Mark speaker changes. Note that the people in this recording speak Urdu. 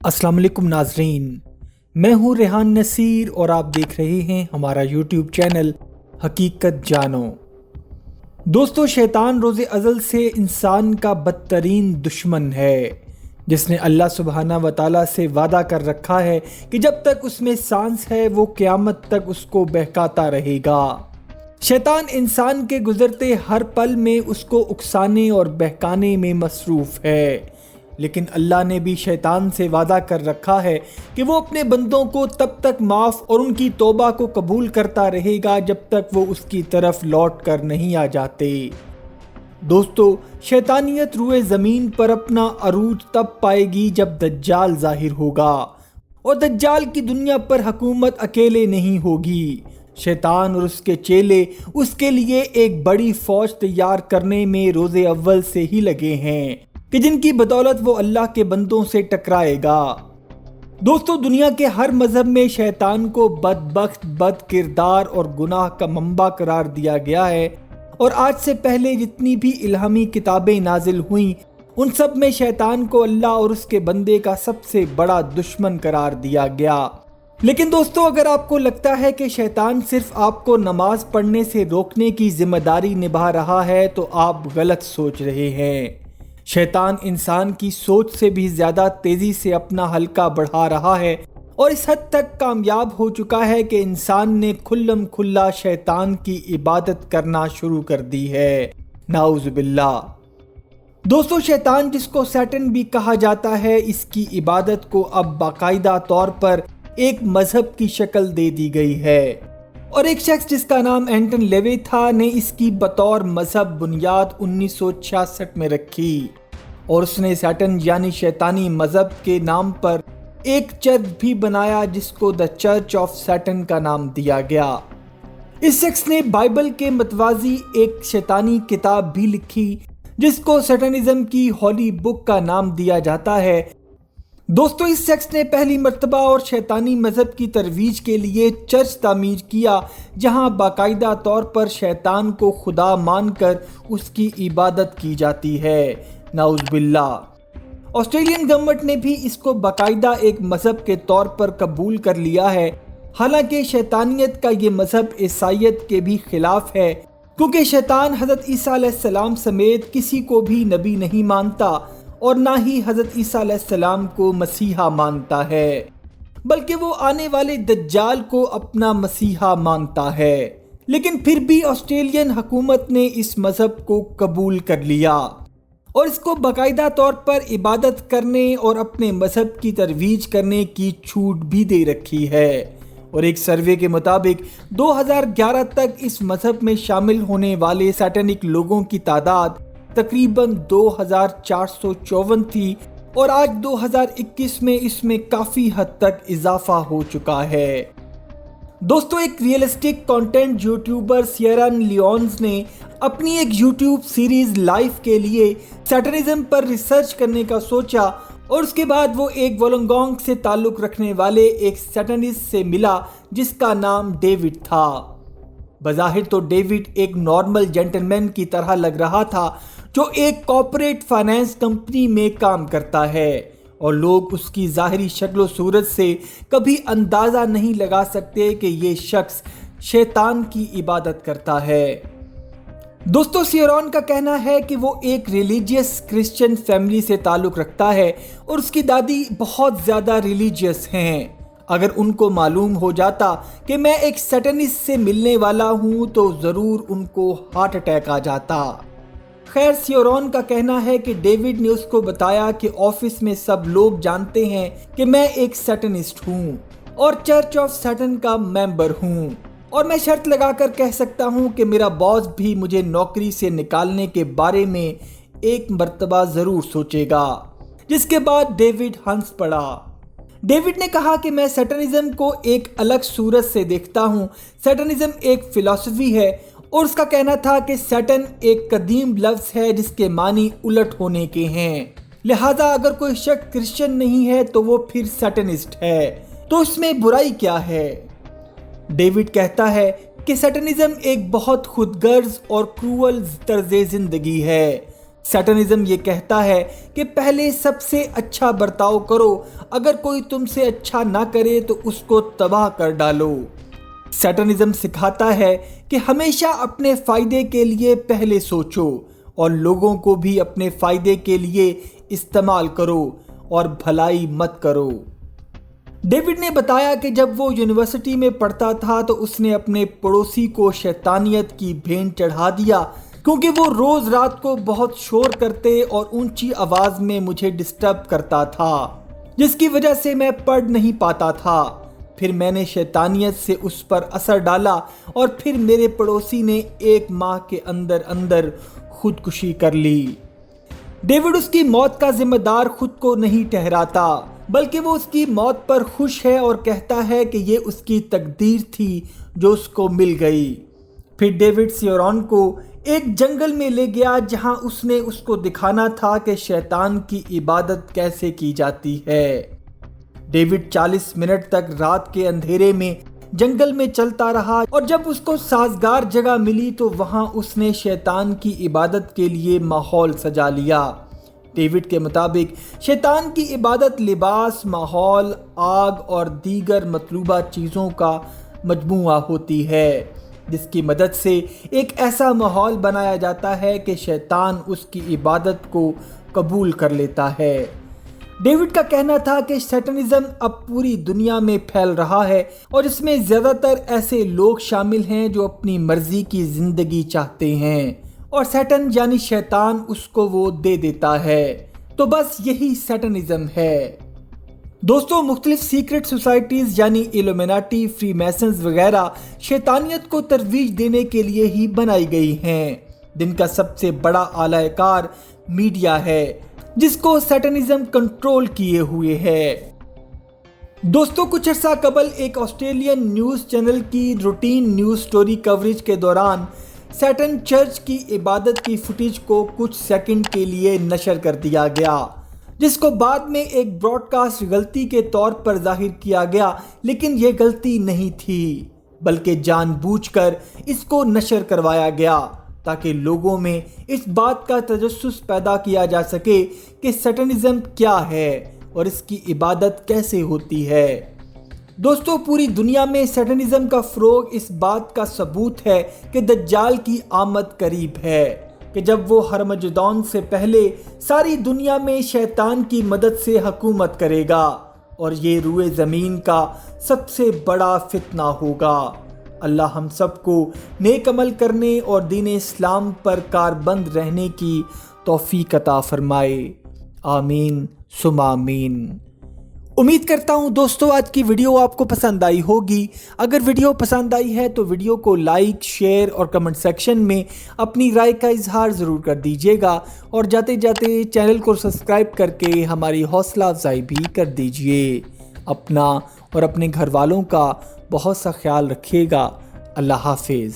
Speaker 1: السلام علیکم ناظرین، میں ہوں ریحان نصیر اور آپ دیکھ رہے ہیں ہمارا یوٹیوب چینل حقیقت جانو۔ دوستو، شیطان روز ازل سے انسان کا بدترین دشمن ہے، جس نے اللہ سبحانہ و تعالیٰ سے وعدہ کر رکھا ہے کہ جب تک اس میں سانس ہے وہ قیامت تک اس کو بہکاتا رہے گا۔ شیطان انسان کے گزرتے ہر پل میں اس کو اکسانے اور بہکانے میں مصروف ہے، لیکن اللہ نے بھی شیطان سے وعدہ کر رکھا ہے کہ وہ اپنے بندوں کو تب تک معاف اور ان کی توبہ کو قبول کرتا رہے گا جب تک وہ اس کی طرف لوٹ کر نہیں آ جاتے۔ دوستو، شیطانیت روئے زمین پر اپنا عروج تب پائے گی جب دجال ظاہر ہوگا، اور دجال کی دنیا پر حکومت اکیلے نہیں ہوگی۔ شیطان اور اس کے چیلے اس کے لیے ایک بڑی فوج تیار کرنے میں روز اول سے ہی لگے ہیں کہ جن کی بدولت وہ اللہ کے بندوں سے ٹکرائے گا۔ دوستو، دنیا کے ہر مذہب میں شیطان کو بدبخت، بد کردار اور گناہ کا منبع قرار دیا گیا ہے، اور آج سے پہلے جتنی بھی الہامی کتابیں نازل ہوئیں ان سب میں شیطان کو اللہ اور اس کے بندے کا سب سے بڑا دشمن قرار دیا گیا۔ لیکن دوستو، اگر آپ کو لگتا ہے کہ شیطان صرف آپ کو نماز پڑھنے سے روکنے کی ذمہ داری نبھا رہا ہے تو آپ غلط سوچ رہے ہیں۔ شیطان انسان کی سوچ سے بھی زیادہ تیزی سے اپنا حلقہ بڑھا رہا ہے، اور اس حد تک کامیاب ہو چکا ہے کہ انسان نے کھلم کھلا شیطان کی عبادت کرنا شروع کر دی ہے، نعوذ باللہ۔ دوستو، شیطان جس کو سیٹن بھی کہا جاتا ہے، اس کی عبادت کو اب باقاعدہ طور پر ایک مذہب کی شکل دے دی گئی ہے، اور ایک شخص جس کا نام اینٹن لیوی تھا نے اس کی بطور مذہب بنیاد 1966 میں رکھی، اور اس نے سیٹن یعنی شیطانی مذہب کے نام پر ایک چرچ بھی بنایا جس کو دا چرچ آف سیٹن کا نام دیا گیا۔ اس شخص نے بائبل کے متوازی ایک شیطانی کتاب بھی لکھی جس کو سیٹنزم کی ہولی بک کا نام دیا جاتا ہے۔ دوستو، اس شخص نے پہلی مرتبہ اور شیطانی مذہب کی ترویج کے لیے چرچ تعمیر کیا جہاں باقاعدہ طور پر شیطان کو خدا مان کر اس کی عبادت کی جاتی ہے، نعوذ باللہ۔ آسٹریلین گورنمنٹ نے بھی اس کو باقاعدہ ایک مذہب کے طور پر قبول کر لیا ہے، حالانکہ شیطانیت کا یہ مذہب عیسائیت کے بھی خلاف ہے، کیونکہ شیطان حضرت عیسیٰ علیہ السلام سمیت کسی کو بھی نبی نہیں مانتا، اور نہ ہی حضرت عیسیٰ علیہ السلام کو مسیحا مانتا ہے، بلکہ وہ آنے والے دجال کو اپنا مسیحا مانتا ہے۔ لیکن پھر بھی آسٹریلین حکومت نے اس مذہب کو قبول کر لیا اور اس کو باقاعدہ طور پر عبادت کرنے اور اپنے مذہب کی ترویج کرنے کی چھوٹ بھی دے رکھی ہے، اور ایک سروے کے مطابق 2011 تک اس مذہب میں شامل ہونے والے سیٹنک لوگوں کی تعداد تقریباً 2454 تھی، اور آج 2021 میں اس میں کافی حد تک اضافہ ہو چکا ہے۔ دوستو، ایک ریئلسٹک کانٹینٹ یوٹیوبر سیرن لیونز نے اپنی ایک یوٹیوب سیریز لائف کے لیے سیٹنزم پر ریسرچ کرنے کا سوچا، اور اس کے بعد وہ ایک وولنگونگ سے تعلق رکھنے والے ایک سیٹنسٹ سے ملا جس کا نام ڈیوڈ تھا۔ بظاہر تو ڈیوڈ ایک نارمل جینٹلمین کی طرح لگ رہا تھا جو ایک کارپوریٹ فائنانس کمپنی میں کام کرتا ہے، اور لوگ اس کی ظاہری شکل و صورت سے کبھی اندازہ نہیں لگا سکتے کہ یہ شخص شیطان کی عبادت کرتا ہے۔ دوستو، سیرون کا کہنا ہے کہ وہ ایک ریلیجیس کرسچن فیملی سے تعلق رکھتا ہے، اور اس کی دادی بہت زیادہ ریلیجیس ہیں۔ اگر ان کو معلوم ہو جاتا کہ میں ایک سیٹنسٹ سے ملنے والا ہوں تو ضرور ان کو ہارٹ اٹیک آ جاتا۔ خیر، سیرون کا کہنا ہے کہ ڈیوڈ نے اس کو بتایا کہ آفس میں سب لوگ جانتے ہیں کہ میں ایک سیٹنسٹ ہوں اور چرچ آف سیٹن کا ممبر ہوں، اور میں شرط لگا کر کہہ سکتا ہوں کہ میرا باس بھی مجھے نوکری سے نکالنے کے بارے میں ایک مرتبہ ضرور سوچے گا، جس کے بعد ڈیوڈ ہنس پڑا۔ ڈیوڈ نے کہا کہ میں سیٹنزم کو ایک الگ صورت سے دیکھتا ہوں۔ سیٹنزم ایک فلسفی ہے، اور اس کا کہنا تھا کہ سیٹن ایک قدیم لفظ ہے جس کے معنی الٹ ہونے کے ہیں، لہٰذا اگر کوئی شخص کرسچن نہیں ہے تو وہ پھر سیٹنسٹ ہے، تو اس میں برائی کیا ہے؟ ڈیوڈ کہتا ہے کہ سیٹنزم ایک بہت خود غرض اور کروئل طرز زندگی ہے۔ سیٹنزم یہ کہتا ہے کہ پہلے سب سے اچھا برتاؤ کرو، اگر کوئی تم سے اچھا نہ کرے تو اس کو تباہ کر ڈالو۔ سیٹنزم سکھاتا ہے کہ ہمیشہ اپنے فائدے کے لیے پہلے سوچو اور لوگوں کو بھی اپنے فائدے کے لیے استعمال کرو اور بھلائی مت کرو۔ ڈیوڈ نے بتایا کہ جب وہ یونیورسٹی میں پڑھتا تھا تو اس نے اپنے پڑوسی کو شیطانیت کی بھینٹ چڑھا دیا کیونکہ وہ روز رات کو بہت شور کرتے اور اونچی آواز میں مجھے ڈسٹرب کرتا تھا، جس کی وجہ سے میں پڑھ نہیں پاتا تھا۔ پھر میں نے شیطانیت سے اس پر اثر ڈالا اور پھر میرے پڑوسی نے 1 ماہ کے اندر خودکشی کر لی۔ ڈیوڈ اس کی موت کا ذمہ دار خود کو نہیں ٹھہراتا، بلکہ وہ اس کی موت پر خوش ہے اور کہتا ہے کہ یہ اس کی تقدیر تھی جو اس کو مل گئی۔ پھر ڈیوڈ سیورون کو ایک جنگل میں لے گیا جہاں اس نے اس کو دکھانا تھا کہ شیطان کی عبادت کیسے کی جاتی ہے۔ ڈیوڈ 40 منٹ تک رات کے اندھیرے میں جنگل میں چلتا رہا اور جب اس کو سازگار جگہ ملی تو وہاں اس نے شیطان کی عبادت کے لیے ماحول سجا لیا۔ ڈیوڈ کے مطابق شیطان کی عبادت لباس، ماحول، آگ اور دیگر مطلوبہ چیزوں کا مجموعہ ہوتی ہے، جس کی مدد سے ایک ایسا ماحول بنایا جاتا ہے کہ شیطان اس کی عبادت کو قبول کر لیتا ہے۔ ڈیوڈ کا کہنا تھا کہ سیٹنزم اب پوری دنیا میں پھیل رہا ہے اور اس میں زیادہ تر ایسے لوگ شامل ہیں جو اپنی مرضی کی زندگی چاہتے ہیں اور سیٹن یعنی شیطان اس کو وہ دے دیتا ہے۔ تو بس یہی سیٹنزم ہے۔ دوستو، مختلف سیکرٹ سوسائٹیز یعنی ایلومیناٹی، فری میسنز وغیرہ شیطانیت کو ترویج دینے کے لیے ہی بنائی گئی ہیں، جن کا سب سے بڑا اعلی کار میڈیا ہے جس کو سیٹنزم کنٹرول کیے ہوئے ہے۔ دوستو، کچھ عرصہ قبل ایک آسٹریلین نیوز چینل کی روٹین نیوز سٹوری کوریج کے دوران سیٹن چرچ کی عبادت کی فوٹیج کو کچھ سیکنڈ کے لیے نشر کر دیا گیا، جس کو بعد میں ایک براڈ کاسٹ غلطی کے طور پر ظاہر کیا گیا، لیکن یہ غلطی نہیں تھی بلکہ جان بوجھ کر اس کو نشر کروایا گیا تاکہ لوگوں میں اس بات کا تجسس پیدا کیا جا سکے کہ سیٹنزم کیا ہے اور اس کی عبادت کیسے ہوتی ہے۔ دوستو، پوری دنیا میں سیٹنزم کا فروغ اس بات کا ثبوت ہے کہ دجال کی آمد قریب ہے، کہ جب وہ ہرمجدون سے پہلے ساری دنیا میں شیطان کی مدد سے حکومت کرے گا اور یہ روئے زمین کا سب سے بڑا فتنہ ہوگا۔ اللہ ہم سب کو نیک عمل کرنے اور دین اسلام پر کاربند رہنے کی توفیق عطا فرمائے، آمین ثم آمین۔ امید کرتا ہوں دوستو آج کی ویڈیو آپ کو پسند آئی ہوگی۔ اگر ویڈیو پسند آئی ہے تو ویڈیو کو لائک، شیئر اور کمنٹ سیکشن میں اپنی رائے کا اظہار ضرور کر دیجیے گا اور جاتے جاتے چینل کو سبسکرائب کر کے ہماری حوصلہ افزائی بھی کر دیجیے۔ اپنا اور اپنے گھر والوں کا بہت سا خیال رکھیے گا۔ اللہ حافظ۔